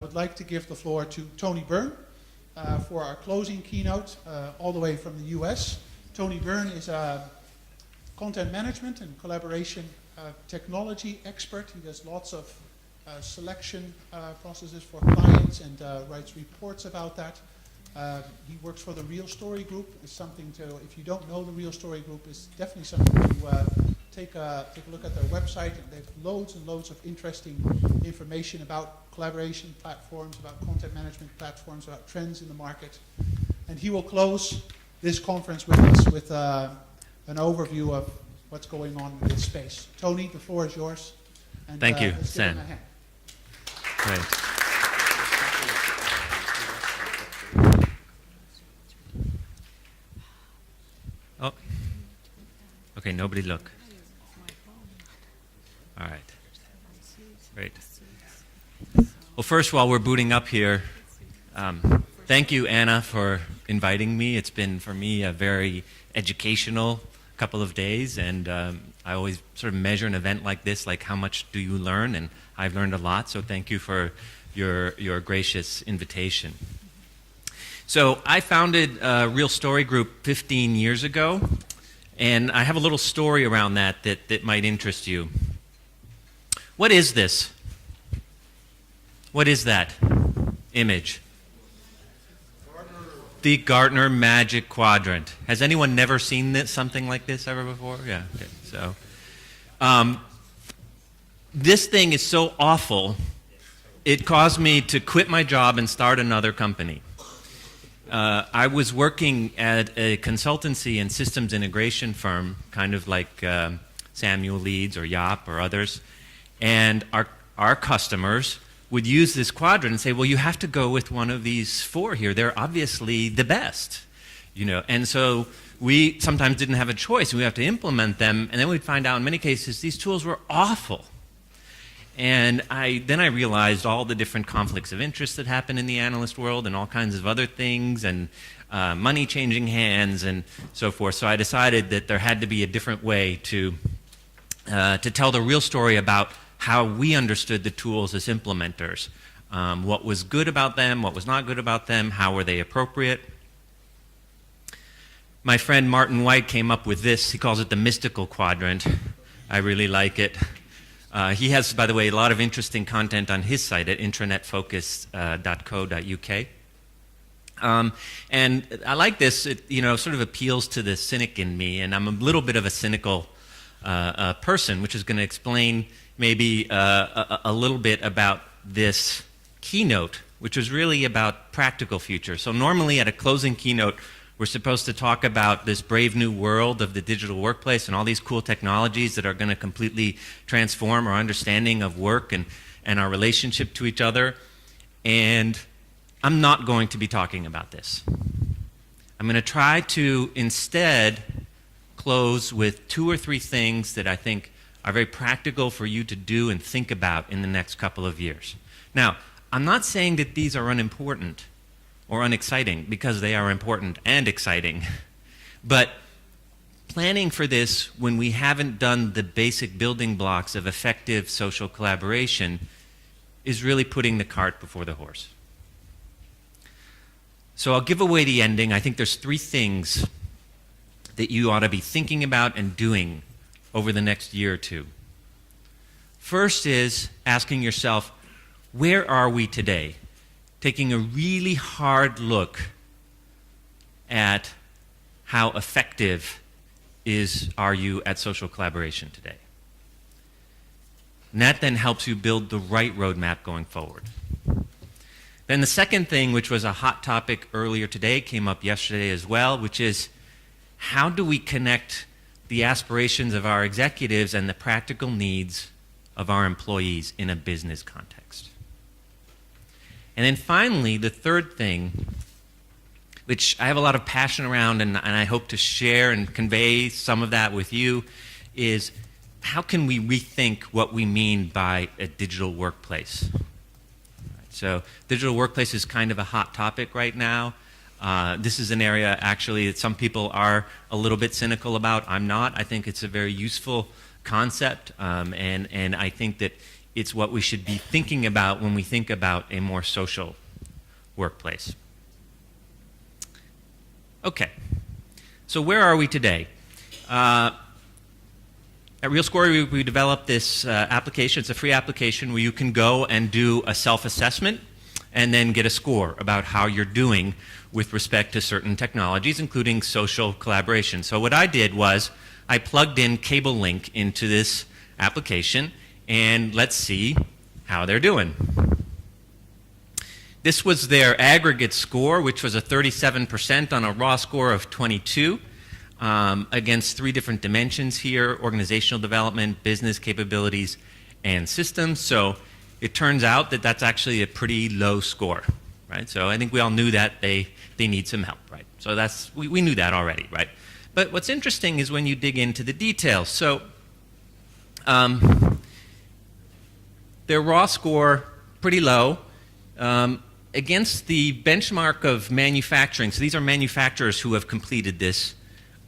would like to give the floor to Tony Byrne for our closing keynote, all the way from the US. Tony Byrne is a content management and collaboration technology expert. He does lots of selection processes for clients and writes reports about that. He works for the Real Story Group. It's something to, if you don't know the Real Story Group, it's definitely something to take a look at their website. They have loads and loads of interesting information about collaboration platforms, about content management platforms, about trends in the market. And he will close this conference with us with an overview of what's going on in this space. Tony, the floor is yours. And, thank you, let's Sam. give him a hand. Great. Oh, okay, nobody look. All right, great. Well, first, while we're booting up here, thank you, Anna, for inviting me. It's been, for me, a very educational couple of days, and I always sort of measure an event like this, like how much do you learn, and I've learned a lot, so thank you for your gracious invitation. So I founded Real Story Group 15 years ago, and I have a little story around that might interest you. What is this? What is that image? The Gartner Magic Quadrant. Has anyone never seen this, something like this ever before? Yeah. Okay. So, this thing is so awful, it caused me to quit my job and start another company. I was working at a consultancy and systems integration firm, kind of like Samuel Leeds or Yop or others, and our customers would use this quadrant and say, well, you have to go with one of these four here. They're obviously the best, you know. And so we sometimes didn't have a choice. We have to implement them, and then we'd find out in many cases these tools were awful. And then I realized all the different conflicts of interest that happen in the analyst world and all kinds of other things, and money changing hands and so forth. So I decided that there had to be a different way to tell the real story about how we understood the tools as implementers. What was good about them, what was not good about them, how were they appropriate. My friend Martin White came up with this. He calls it the Mystical Quadrant. I really like it. He has, by the way, a lot of interesting content on his site at intranetfocus.co.uk. And I like this. It, you know, sort of appeals to the cynic in me, and I'm a little bit of a cynical person, which is going to explain maybe a little bit about this keynote, which was really about practical future. So normally at a closing keynote, we're supposed to talk about this brave new world of the digital workplace and all these cool technologies that are going to completely transform our understanding of work and our relationship to each other. And I'm not going to be talking about this. I'm going to try to instead close with 2 or 3 things that I think are very practical for you to do and think about in the next couple of years. Now, I'm not saying that these are unimportant or unexciting, because they are important and exciting. But planning for this when we haven't done the basic building blocks of effective social collaboration is really putting the cart before the horse. So I'll give away the ending. I think there's 3 things that you ought to be thinking about and doing over the next year or 2. First is asking yourself, where are we today? Taking a really hard look at how effective are you at social collaboration today. And that then helps you build the right roadmap going forward. Then the second thing, which was a hot topic earlier today, came up yesterday as well, which is how do we connect the aspirations of our executives and the practical needs of our employees in a business context. And then finally, the third thing, which I have a lot of passion around and I hope to share and convey some of that with you, is how can we rethink what we mean by a digital workplace? So digital workplace is kind of a hot topic right now. This is an area actually that some people are a little bit cynical about. I'm not. I think it's a very useful concept, and I think that it's what we should be thinking about when we think about a more social workplace. Okay, so where are we today? At RealScore, we developed this application. It's a free application where you can go and do a self-assessment and then get a score about how you're doing with respect to certain technologies, including social collaboration. So what I did was I plugged in Cable Link into this application, and let's see how they're doing. This was their aggregate score, which was a 37% on a raw score of 22, against 3 different dimensions here: organizational development, business capabilities, and systems. So it turns out that that's actually a pretty low score, right? So I think we all knew that they need some help, right? So we knew that already, right? But what's interesting is when you dig into the details. So their raw score, pretty low, against the benchmark of manufacturing. So these are manufacturers who have completed this.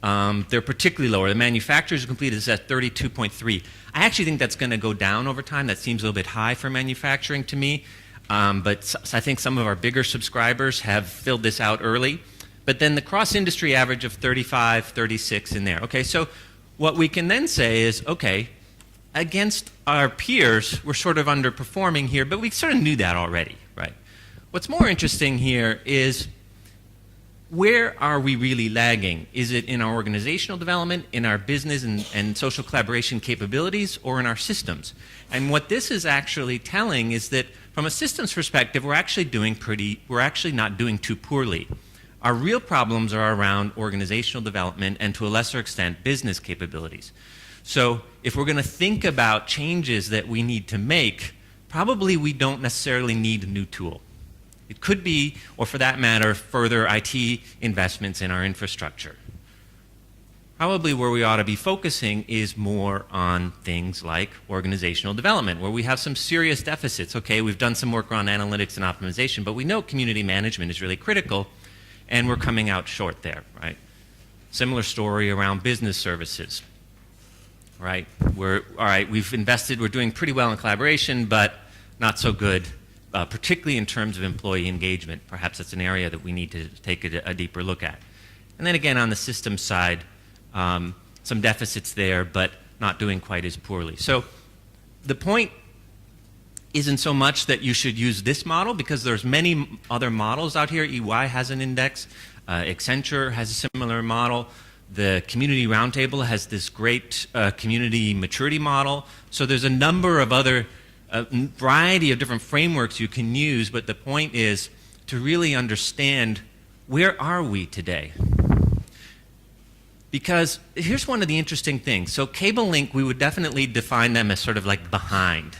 They're particularly lower. The manufacturers who completed this at 32.3. I actually think that's going to go down over time. That seems a little bit high for manufacturing to me. But I think some of our bigger subscribers have filled this out early. But then the cross-industry average of 35, 36 in there. Okay, so what we can then say is, okay, against our peers, we're sort of underperforming here, but we sort of knew that already, right? What's more interesting here is, where are we really lagging? Is it in our organizational development, in our business and social collaboration capabilities, or in our systems? And what this is actually telling is that from a systems perspective, we're actually not doing too poorly. Our real problems are around organizational development and, to a lesser extent, business capabilities. So if we're going to think about changes that we need to make, probably we don't necessarily need a new tool. It could be, or for that matter, further IT investments in our infrastructure. Probably where we ought to be focusing is more on things like organizational development, where we have some serious deficits. Okay, we've done some work around analytics and optimization, but we know community management is really critical, and we're coming out short there, right? Similar story around business services, right? All right, we've invested, we're doing pretty well in collaboration, but not so good, particularly in terms of employee engagement. Perhaps that's an area that we need to take a deeper look at. And then again, on the systems side, some deficits there, but not doing quite as poorly. So the point isn't so much that you should use this model, because there's many other models out here. EY has an index. Accenture has a similar model. The Community Roundtable has this great community maturity model. So there's a number of other, variety of different frameworks you can use, but the point is to really understand, where are we today? Because here's one of the interesting things. So Cable Link, we would definitely define them as sort of like behind.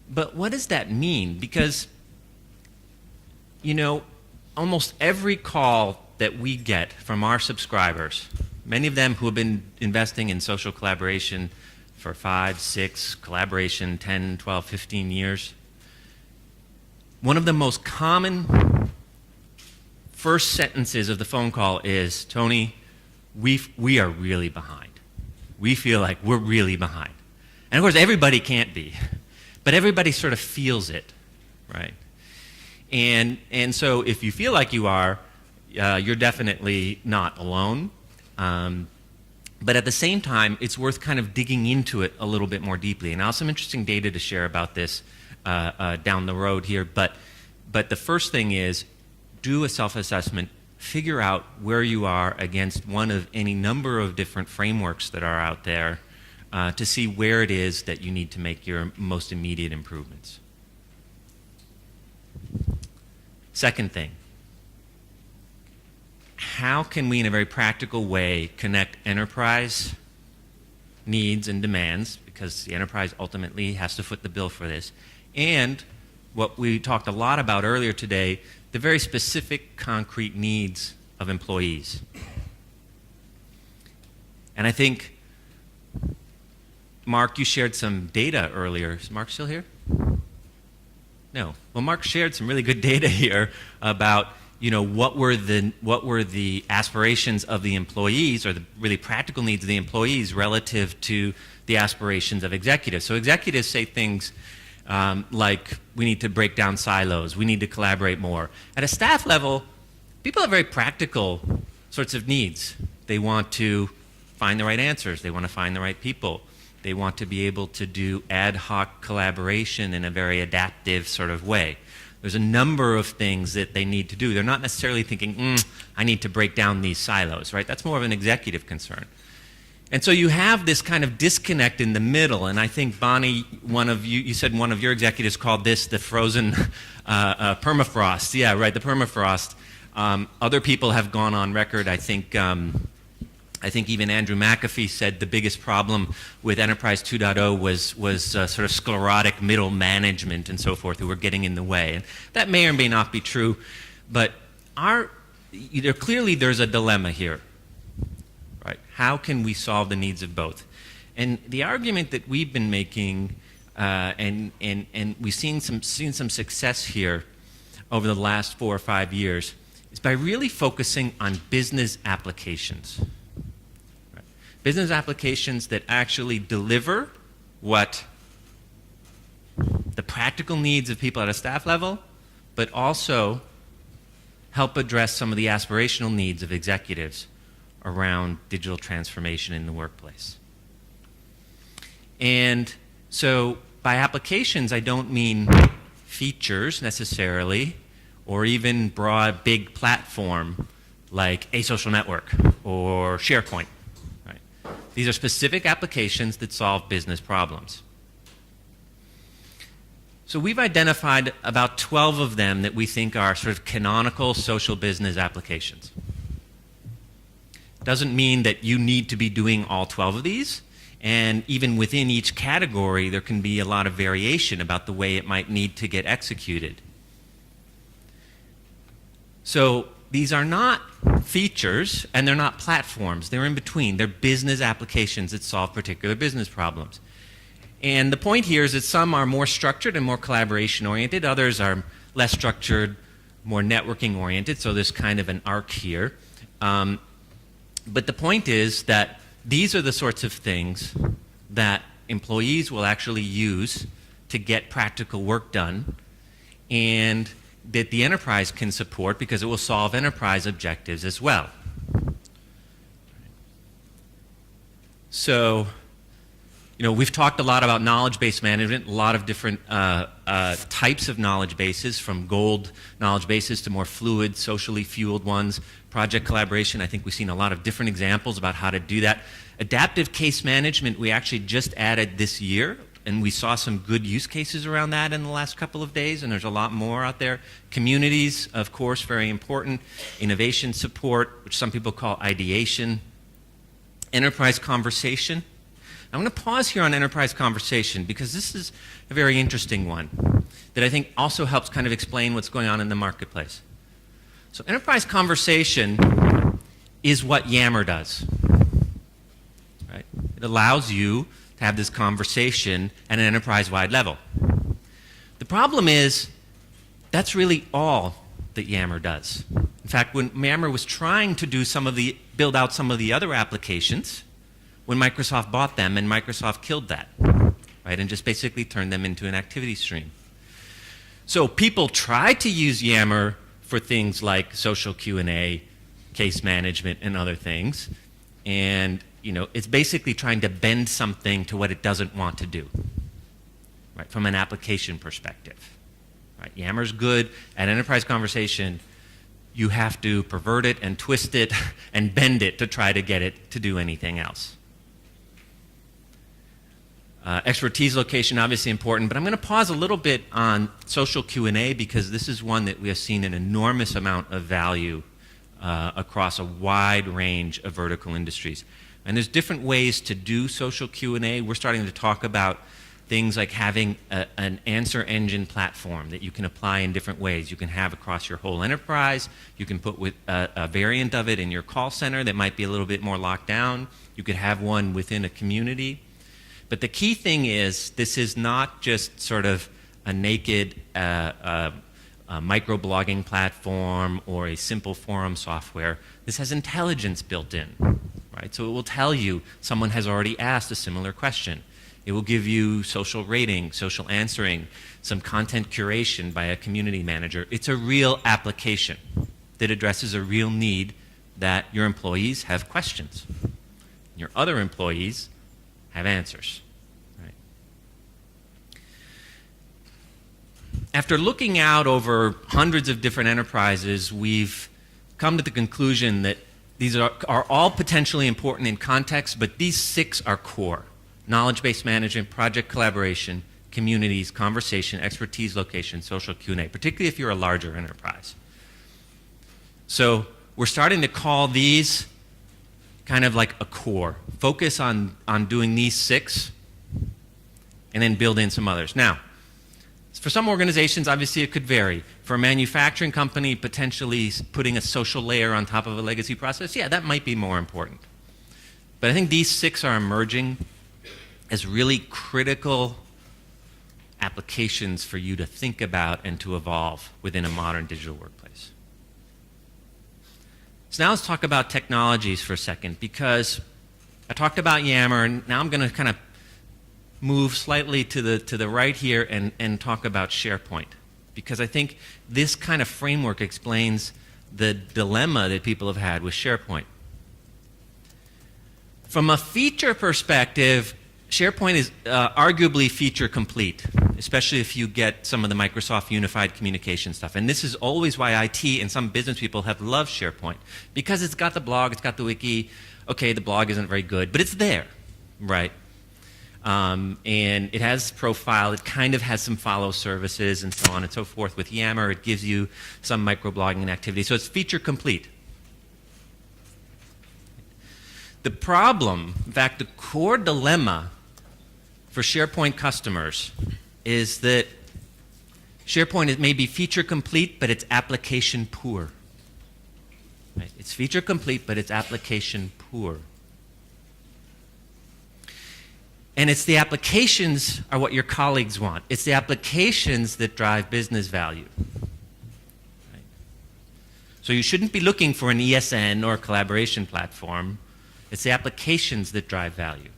But what does that mean? Because, you know, almost every call that we get from our subscribers, many of them who have been investing in social collaboration for 5, 6, collaboration, 10, 12, 15 years, one of the most common first sentences of the phone call is, Tony, we are really behind. We feel like we're really behind. And of course, everybody can't be, but everybody sort of feels it, right? And so if you feel like you are, you're definitely not alone. But at the same time, it's worth kind of digging into it a little bit more deeply. And I'll have some interesting data to share about this down the road here. But the first thing is, do a self-assessment. Figure out where you are against one of any number of different frameworks that are out there to see where it is that you need to make your most immediate improvements. Second thing, how can we in a very practical way connect enterprise needs and demands, because the enterprise ultimately has to foot the bill for this, and what we talked a lot about earlier today, the very specific concrete needs of employees. And I think, Mark, you shared some data earlier. Is Mark still here? No. Well, Mark shared some really good data here about, you know, what were the aspirations of the employees, or the really practical needs of the employees relative to the aspirations of executives. So executives say things like we need to break down silos, we need to collaborate more. At a staff level, people have very practical sorts of needs. They want to find the right answers, they want to find the right people, they want to be able to do ad hoc collaboration in a very adaptive sort of way. There's a number of things that they need to do. They're not necessarily thinking, I need to break down these silos, right? That's more of an executive concern. And so you have this kind of disconnect in the middle, and I think, Bonnie, you said one of your executives called this the frozen permafrost. Yeah, right, the permafrost. Other people have gone on record. I think even Andrew McAfee said the biggest problem with Enterprise 2.0 was sort of sclerotic middle management and so forth who were getting in the way. And that may or may not be true, but clearly there's a dilemma here. Right? How can we solve the needs of both? And the argument that we've been making, and we've seen some success here over the last 4 or 5 years, is by really focusing on business applications. Right? Business applications that actually deliver what the practical needs of people at a staff level, but also help address some of the aspirational needs of executives around digital transformation in the workplace. And so by applications, I don't mean features necessarily, or even broad, big platform like a social network or SharePoint. Right? These are specific applications that solve business problems. So we've identified about 12 of them that we think are sort of canonical social business applications. Doesn't mean that you need to be doing all 12 of these, and even within each category there can be a lot of variation about the way it might need to get executed. So these are not features and they're not platforms, they're in between. They're business applications that solve particular business problems. And the point here is that some are more structured and more collaboration oriented, others are less structured, more networking oriented, so there's kind of an arc here. But the point is that these are the sorts of things that employees will actually use to get practical work done, and that the enterprise can support because it will solve enterprise objectives as well. So, we've talked a lot about knowledge-based management, a lot of different types of knowledge bases, from gold knowledge bases to more fluid, socially fueled ones. Project collaboration, I think we've seen a lot of different examples about how to do that. Adaptive case management, we actually just added this year, and we saw some good use cases around that in the last couple of days, and there's a lot more out there. Communities, of course, very important. Innovation support, which some people call ideation. Enterprise conversation. I'm going to pause here on enterprise conversation because this is a very interesting one that I think also helps kind of explain what's going on in the marketplace. So enterprise conversation is what Yammer does. Right? It allows you to have this conversation at an enterprise-wide level. The problem is that's really all that Yammer does. In fact, when Yammer was trying to build out some of the other applications, when Microsoft bought them, and Microsoft killed that, right, and just basically turned them into an activity stream. So people tried to use Yammer for things like social Q&A, case management, and other things, and it's basically trying to bend something to what it doesn't want to do, right, from an application perspective. Right? Yammer's good. At enterprise conversation, you have to pervert it and twist it and bend it to try to get it to do anything else. Expertise location, obviously important, but I'm going to pause a little bit on social Q&A because this is one that we have seen an enormous amount of value across a wide range of vertical industries. And there's different ways to do social Q&A. We're starting to talk about things like having an answer engine platform that you can apply in different ways. You can have across your whole enterprise. You can put with a variant of it in your call center that might be a little bit more locked down. You could have one within a community. But the key thing is this is not just sort of a naked microblogging platform or a simple forum software. This has intelligence built in, right? So it will tell you someone has already asked a similar question. It It will give you social rating, social answering, some content curation by a community manager. It's a real application that addresses a real need that your employees have questions. Your other employees have answers. Right? After looking out over hundreds of different enterprises, we've come to the conclusion that these are all potentially important in context, but these 6 are core. Knowledge-based management, project collaboration, communities, conversation, expertise, location, social Q&A, particularly if you're a larger enterprise. So we're starting to call these kind of like a core. Focus on doing these 6 and then build in some others. Now, for some organizations, obviously it could vary. For a manufacturing company, potentially putting a social layer on top of a legacy process, yeah, that might be more important. But I think these 6 are emerging as really critical applications for you to think about and to evolve within a modern digital workplace. So now let's talk about technologies for a second, because I talked about Yammer, and now I'm going to kind of move slightly to the right here and talk about SharePoint, because I think this kind of framework explains the dilemma that people have had with SharePoint. From a feature perspective, SharePoint is arguably feature complete, especially if you get some of the Microsoft Unified Communication stuff. And this is always why IT and some business people have loved SharePoint, because it's got the blog, it's got the wiki. Okay, the blog isn't very good, but it's there, right? And it has profile, it kind of has some follow services and so on and so forth. With Yammer, it gives you some microblogging activity. So it's feature complete. The problem, in fact, the core dilemma for SharePoint customers is that SharePoint may be feature complete, but it's application poor. Right? It's feature complete, but it's application poor. And it's the applications are what your colleagues want. It's the applications that drive business value. Right? So you shouldn't be looking for an ESN or a collaboration platform. It's the applications that drive value.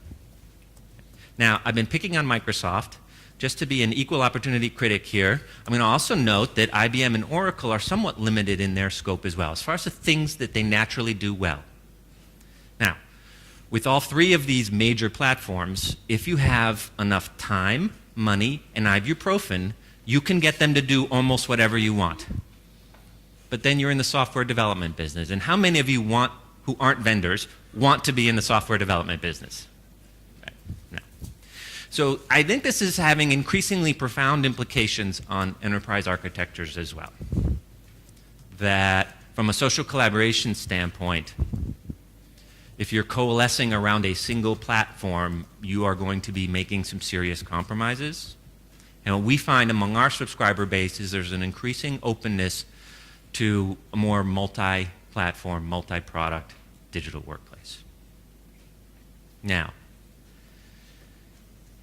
Now, I've been picking on Microsoft. Just to be an equal opportunity critic here, I'm going to also note that IBM and Oracle are somewhat limited in their scope as well, as far as the things that they naturally do well. Now, with all 3 of these major platforms, if you have enough time, money, and ibuprofen, you can get them to do almost whatever you want. But then you're in the software development business. And how many of you who aren't vendors want to be in the software development business? Right. No. So I think this is having increasingly profound implications on enterprise architectures as well. That from a social collaboration standpoint, if you're coalescing around a single platform, you are going to be making some serious compromises. And what we find among our subscriber base is there's an increasing openness to a more multi-platform, multi-product digital workplace. Now,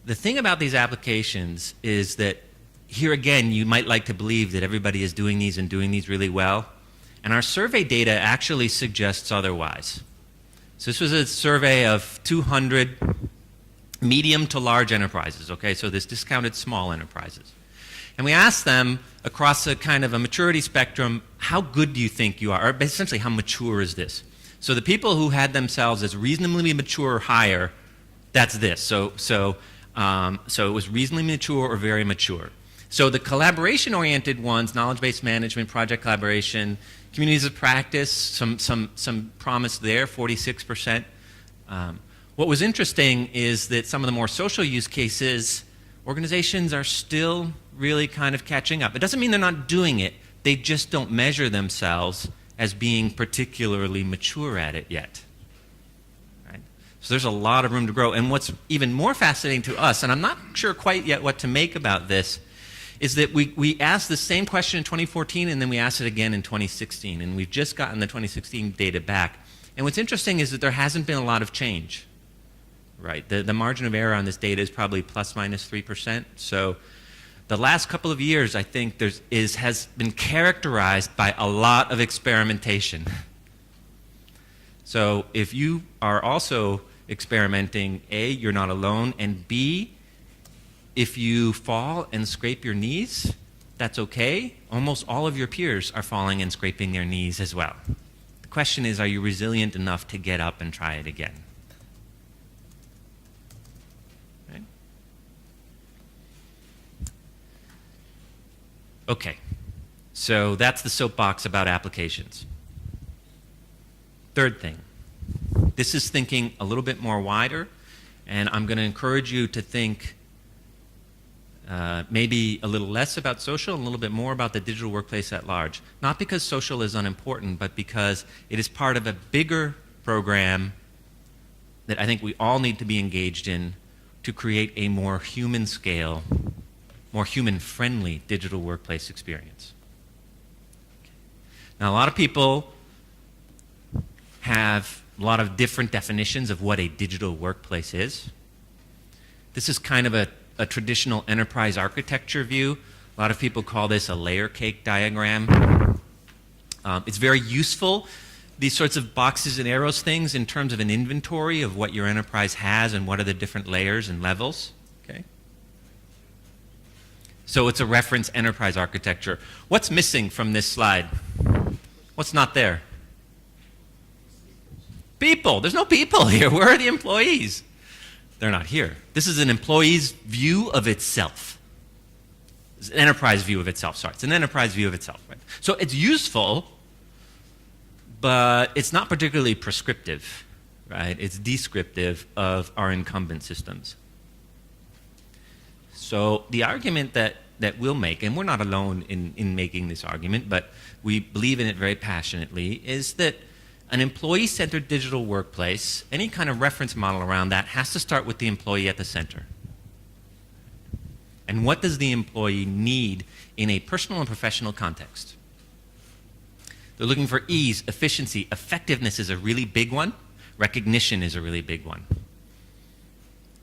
the thing about these applications is that here again, you might like to believe that everybody is doing these and doing these really well. And our survey data actually suggests otherwise. So this was a survey of 200 medium to large enterprises, okay? So this discounted small enterprises. And we asked them across a kind of a maturity spectrum, how good do you think you are? Or essentially, how mature is this? So the people who had themselves as reasonably mature or higher, that's this. So it was reasonably mature or very mature. So the collaboration-oriented ones, knowledge-based management, project collaboration, communities of practice, some promise there, 46%. What was interesting is that some of the more social use cases, organizations are still really kind of catching up. It doesn't mean they're not doing it. They just don't measure themselves as being particularly mature at it yet. Right? So there's a lot of room to grow. And what's even more fascinating to us, and I'm not sure quite yet what to make about this, is that we asked the same question in 2014 and then we asked it again in 2016. And we've just gotten the 2016 data back. And what's interesting is that there hasn't been a lot of change. Right? The margin of error on this data is probably plus minus 3%. So the last couple of years, I think, has been characterized by a lot of experimentation. So if you are also experimenting, A, you're not alone, and B, if you fall and scrape your knees, that's okay. Almost all of your peers are falling and scraping their knees as well. The question is, are you resilient enough to get up and try it again? Right? Okay, so that's the soapbox about applications. Third thing, this is thinking a little bit more wider, and I'm going to encourage you to think maybe a little less about social and a little bit more about the digital workplace at large. Not because social is unimportant, but because it is part of a bigger program that I think we all need to be engaged in to create a more human scale, more human-friendly digital workplace experience. Now, a lot of people have a lot of different definitions of what a digital workplace is. This is kind of a traditional enterprise architecture view. A lot of people call this a layer cake diagram. It's very useful, these sorts of boxes and arrows things, in terms of an inventory of what your enterprise has and what are the different layers and levels. Okay? So it's a reference enterprise architecture. What's missing from this slide? What's not there? People. There's no people here. Where are the employees? They're not here. This is an employee's view of itself. It's an enterprise view of itself. Sorry, it's an enterprise view of itself. Right? So it's useful, but it's not particularly prescriptive. Right? It's descriptive of our incumbent systems. So the argument that we'll make, and we're not alone in making this argument, but we believe in it very passionately, is that an employee-centered digital workplace, any kind of reference model around that, has to start with the employee at the center. And what does the employee need in a personal and professional context? They're looking for ease, efficiency, effectiveness is a really big one. Recognition is a really big one.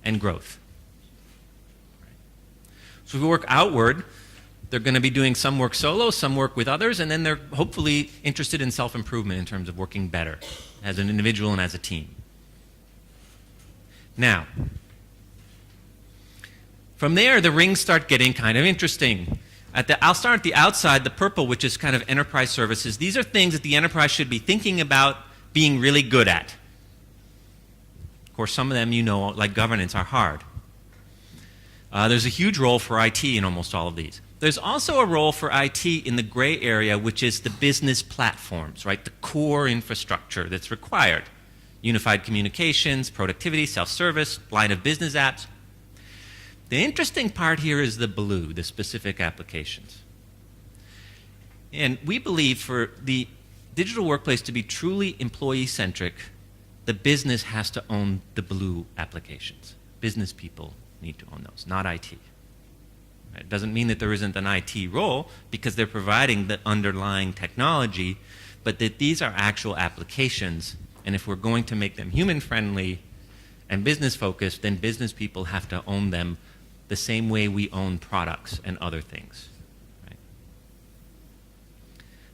And growth. So if we work outward, they're going to be doing some work solo, some work with others, and then they're hopefully interested in self-improvement in terms of working better as an individual and as a team. Now, from there, the rings start getting kind of interesting. I'll start at the outside, the purple, which is kind of enterprise services. These are things that the enterprise should be thinking about being really good at. Of course, some of them, you know, like governance, are hard. There's a huge role for IT in almost all of these. There's also a role for IT in the gray area, which is the business platforms, right? The core infrastructure that's required. Unified communications, productivity, self-service, line of business apps. The interesting part here is the blue, the specific applications. And we believe for the digital workplace to be truly employee-centric, the business has to own the blue applications. Business people need to own those, not IT. It doesn't mean that there isn't an IT role because they're providing the underlying technology, but that these are actual applications, and if we're going to make them human-friendly and business-focused, then business people have to own them the same way we own products and other things. Right?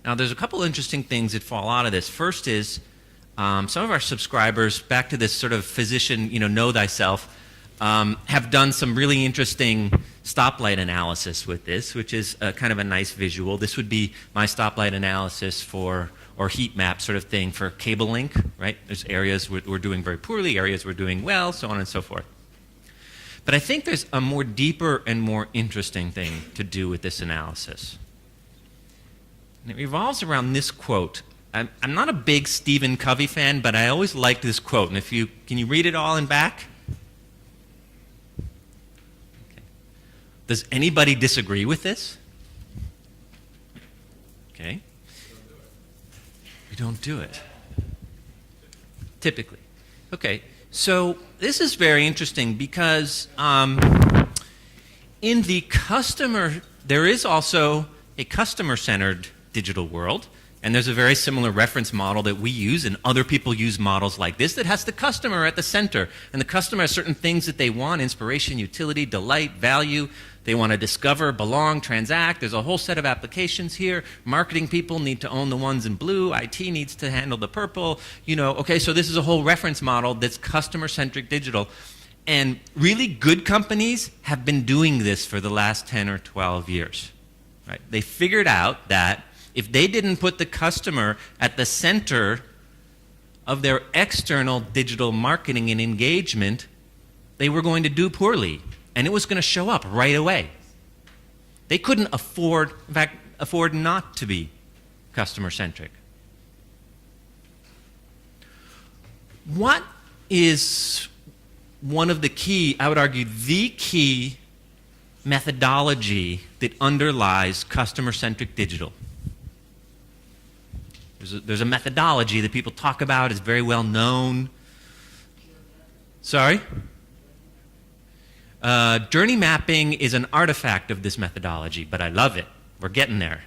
Now, there's a couple interesting things that fall out of this. First is some of our subscribers, back to this sort of physician, know thyself, have done some really interesting stoplight analysis with this, which is kind of a nice visual. This would be my stoplight analysis or heat map sort of thing for cable link, right? There's areas we're doing very poorly, areas we're doing well, so on and so forth. But I think there's a more deeper and more interesting thing to do with this analysis. And it revolves around this quote. I'm not a big Stephen Covey fan, but I always liked this quote. And can you read it all in back? Does anybody disagree with this? Okay. We don't do it. Typically. Okay. So this is very interesting because in the there is also a customer-centered digital world, and there's a very similar reference model that we use, and other people use models like this that has the customer at the center. And the customer has certain things that they want: inspiration, utility, delight, value. They want to discover, belong, transact. There's a whole set of applications here. Marketing people need to own the ones in blue. IT needs to handle the purple. Okay, so this is a whole reference model that's customer-centric digital. And really good companies have been doing this for the last 10 or 12 years. Right? They figured out that if they didn't put the customer at the center of their external digital marketing and engagement, they were going to do poorly. And it was going to show up right away. They couldn't afford, in fact, afford not to be customer-centric. What is one of the key, I would argue, the key methodology that underlies customer-centric digital? There's a methodology that people talk about, is very well known. Sorry? Journey mapping is an artifact of this methodology, but I love it. We're getting there.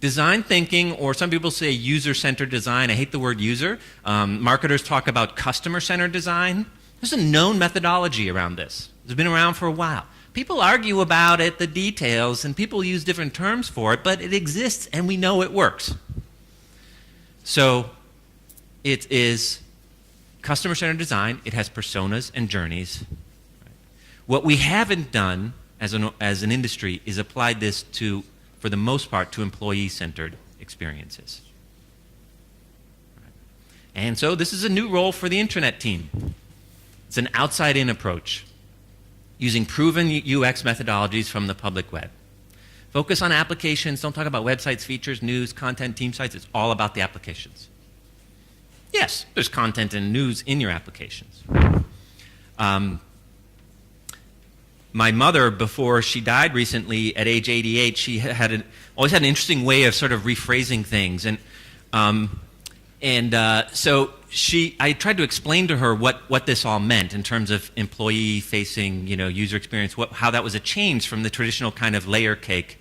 Design thinking, or some people say user-centered design. I hate the word user. Marketers talk about customer-centered design. There's a known methodology around this. It's been around for a while. People argue about it, the details, and people use different terms for it, but it exists and we know it works. So it is customer-centered design. It has personas and journeys. What we haven't done as an industry is applied this to, for the most part, to employee-centered experiences. And so this is a new role for the Intranet team. It's an outside-in approach, using proven UX methodologies from the public web. Focus on applications. Don't talk about websites, features, news, content, team sites. It's all about the applications. Yes, there's content and news in your applications. My mother, before she died recently at age 88, she always had an interesting way of sort of rephrasing things. So I tried to explain to her what this all meant in terms of employee-facing, user experience, how that was a change from the traditional kind of layer cake.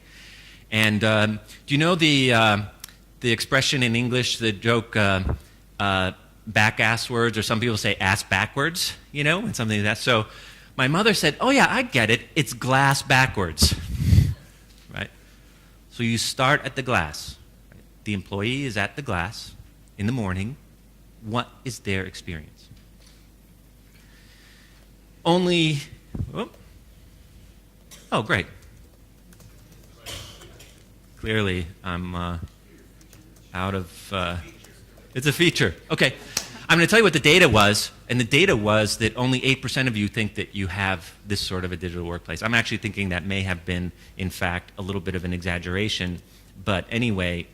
And do you know the expression in English, the joke, back-ass words, or some people say ass backwards, and something like that. So my mother said, oh yeah, I get it. It's glass backwards, right? So you start at the glass. Right? The employee is at the glass in the morning. What is their experience? Oh, great. Clearly, I'm out of, it's a feature. Okay, I'm going to tell you what the data was, and the data was that only 8% of you think that you have this sort of a digital workplace. I'm actually thinking that may have been, in fact, a little bit of an exaggeration, but anyway,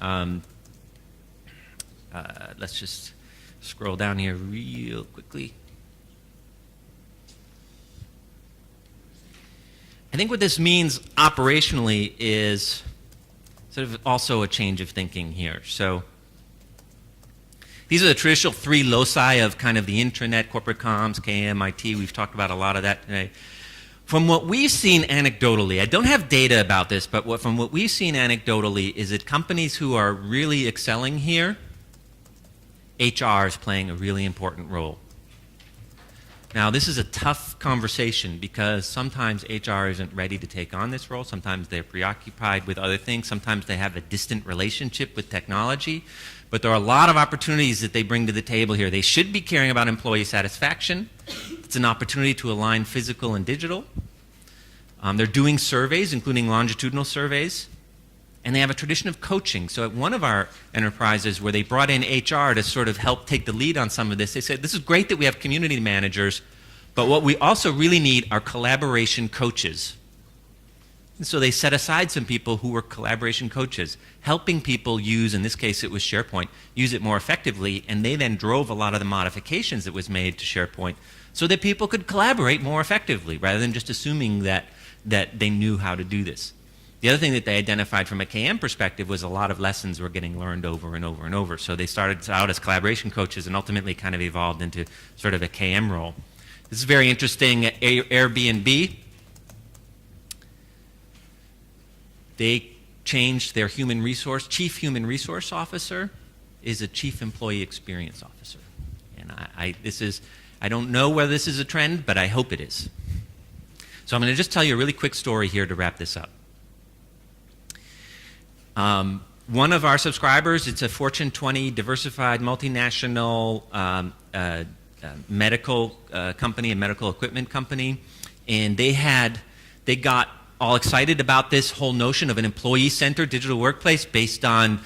let's just scroll down here real quickly. I think what this means operationally is sort of also a change of thinking here. So these are the traditional three loci of kind of the intranet, corporate comms, KM, IT. We've talked about a lot of that today. From what we've seen anecdotally, I don't have data about this, but from what we've seen anecdotally is that companies who are really excelling here, HR is playing a really important role. Now, this is a tough conversation because sometimes HR isn't ready to take on this role. Sometimes they're preoccupied with other things. Sometimes they have a distant relationship with technology. But there are a lot of opportunities that they bring to the table here. They should be caring about employee satisfaction. It's an opportunity to align physical and digital. They're doing surveys, including longitudinal surveys. And they have a tradition of coaching. So at one of our enterprises where they brought in HR to sort of help take the lead on some of this, they said, this is great that we have community managers, but what we also really need are collaboration coaches. And so they set aside some people who were collaboration coaches, helping people use, in this case it was SharePoint, use it more effectively, and they then drove a lot of the modifications that was made to SharePoint so that people could collaborate more effectively rather than just assuming that they knew how to do this. The other thing that they identified from a KM perspective was a lot of lessons were getting learned over and over and over. So they started out as collaboration coaches and ultimately kind of evolved into sort of a KM role. This is very interesting. Airbnb, they changed their chief human resource officer is a chief employee experience officer. And I don't know whether this is a trend, but I hope it is. So I'm going to just tell you a really quick story here to wrap this up. One of our subscribers, it's a Fortune 20 diversified multinational medical company, a medical equipment company, and they got all excited about this whole notion of an employee-centered digital workplace based on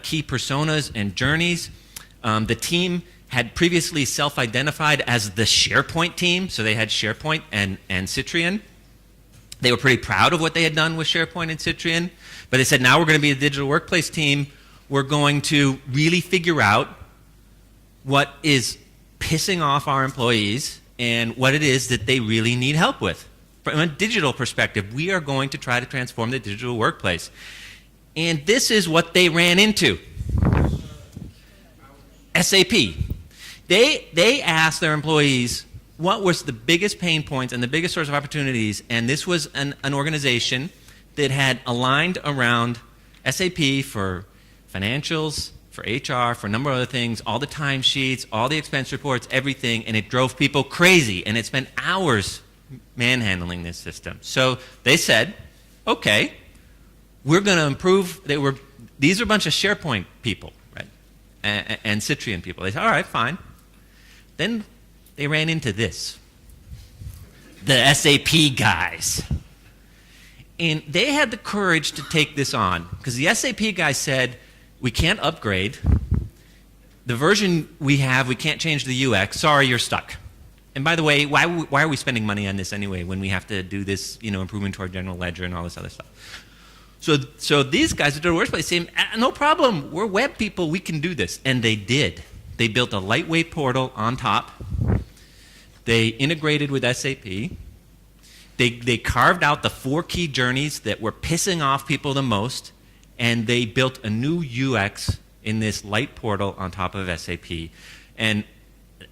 key personas and journeys. The team had previously self-identified as the SharePoint team, so they had SharePoint and Citrian. They were pretty proud of what they had done with SharePoint and Citrian, but they said, now we're going to be a digital workplace team. We're going to really figure out what is pissing off our employees and what it is that they really need help with. From a digital perspective, we are going to try to transform the digital workplace. And this is what they ran into. SAP. They asked their employees what was the biggest pain points and the biggest source of opportunities, and this was an organization that had aligned around SAP for financials, for HR, for a number of other things, all the timesheets, all the expense reports, everything, and it drove people crazy, and it spent hours manhandling this system. So they said, okay, we're going to improve. These are a bunch of SharePoint people, right, and Citrian people. They said, all right, fine. Then they ran into this, the SAP guys. And they had the courage to take this on, because the SAP guy said, we can't upgrade. The version we have, we can't change the UX. Sorry, you're stuck. And by the way, why are we spending money on this anyway when we have to do this, improvement to our general ledger and all this other stuff? So these guys at the workplace saying, no problem, we're web people, we can do this. And they did. They built a lightweight portal on top. They integrated with SAP. They carved out the 4 key journeys that were pissing off people the most, and they built a new UX in this light portal on top of SAP. And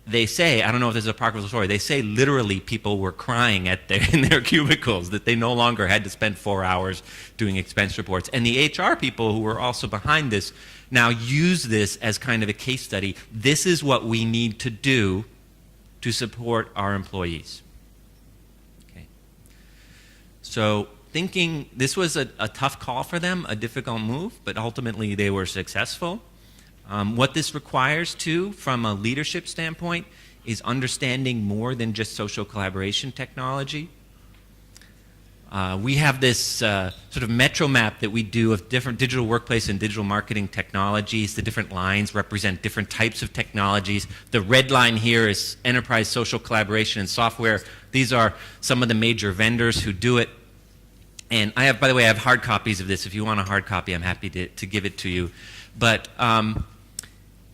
they say, I don't know if this is a apocryphal story, they say literally people were crying in their cubicles that they no longer had to spend 4 hours doing expense reports. And the HR people who were also behind this now use this as kind of a case study. This is what we need to do to support our employees. Okay. So thinking this was a tough call for them, a difficult move, but ultimately they were successful. What this requires, too, from a leadership standpoint, is understanding more than just social collaboration technology. We have this sort of metro map that we do of different digital workplace and digital marketing technologies. The different lines represent different types of technologies. The red line here is enterprise social collaboration and software. These are some of the major vendors who do it. And I have, by the way, I have hard copies of this. If you want a hard copy, I'm happy to give it to you. But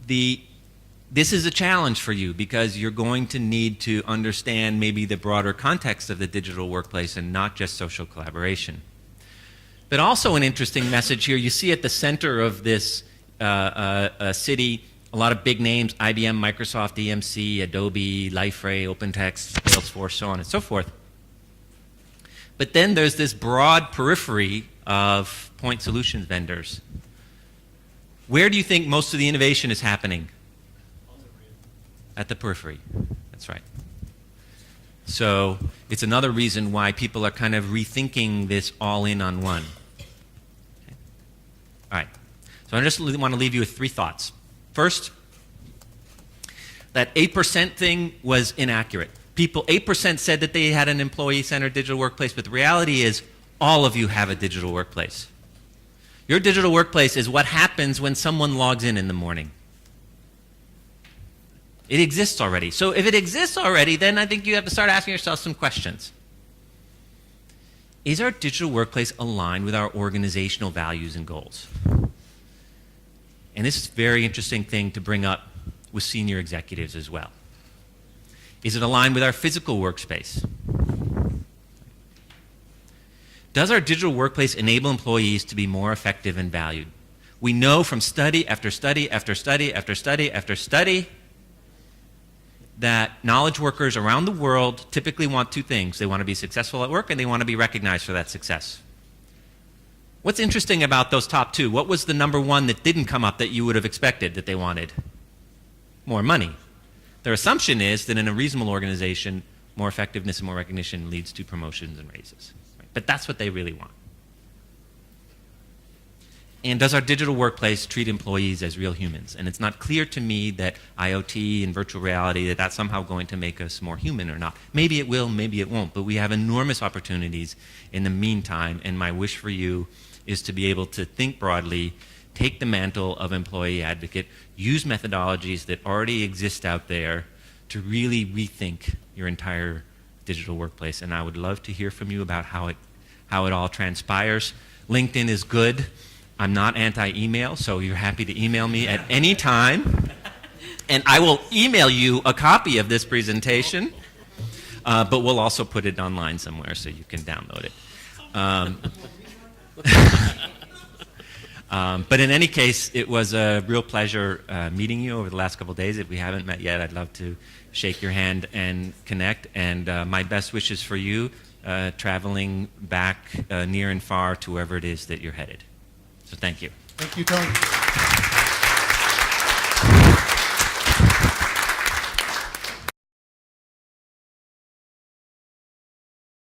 this is a challenge for you because you're going to need to understand maybe the broader context of the digital workplace and not just social collaboration. But also an interesting message here. You see at the center of this city a lot of big names, IBM, Microsoft, EMC, Adobe, LifeRay, OpenText, Salesforce, so on and so forth. But then there's this broad periphery of point solutions vendors. Where do you think most of the innovation is happening? At the periphery. That's right. So it's another reason why people are kind of rethinking this all in on one. Okay. All right. So I just want to leave you with 3 thoughts. First, that 8% thing was inaccurate. 8% said that they had an employee-centered digital workplace, but the reality is all of you have a digital workplace. Your digital workplace is what happens when someone logs in the morning. It exists already. So if it exists already, then I think you have to start asking yourself some questions. Is our digital workplace aligned with our organizational values and goals? And this is a very interesting thing to bring up with senior executives as well. Is it aligned with our physical workspace? Does our digital workplace enable employees to be more effective and valued? We know from study after study after study after study after study that knowledge workers around the world typically want 2 things. They want to be successful at work and they want to be recognized for that success. What's interesting about those top 2? What was the number 1 that didn't come up that you would have expected that they wanted? More money. Their assumption is that in a reasonable organization, more effectiveness and more recognition leads to promotions and raises. Right? But that's what they really want. And does our digital workplace treat employees as real humans? And it's not clear to me that IoT and virtual reality, that that's somehow going to make us more human or not. Maybe it will, maybe it won't, but we have enormous opportunities in the meantime, and my wish for you is to be able to think broadly, take the mantle of employee advocate, use methodologies that already exist out there to really rethink your entire digital workplace. And I would love to hear from you about how it all transpires. LinkedIn is good. I'm not anti-email, so you're happy to email me at any time. And I will email you a copy of this presentation, but we'll also put it online somewhere so you can download it. But in any case, it was a real pleasure meeting you over the last couple of days. If we haven't met yet, I'd love to shake your hand and connect. And my best wishes for you traveling back near and far to wherever it is that you're headed. So thank you. Thank you, Tony.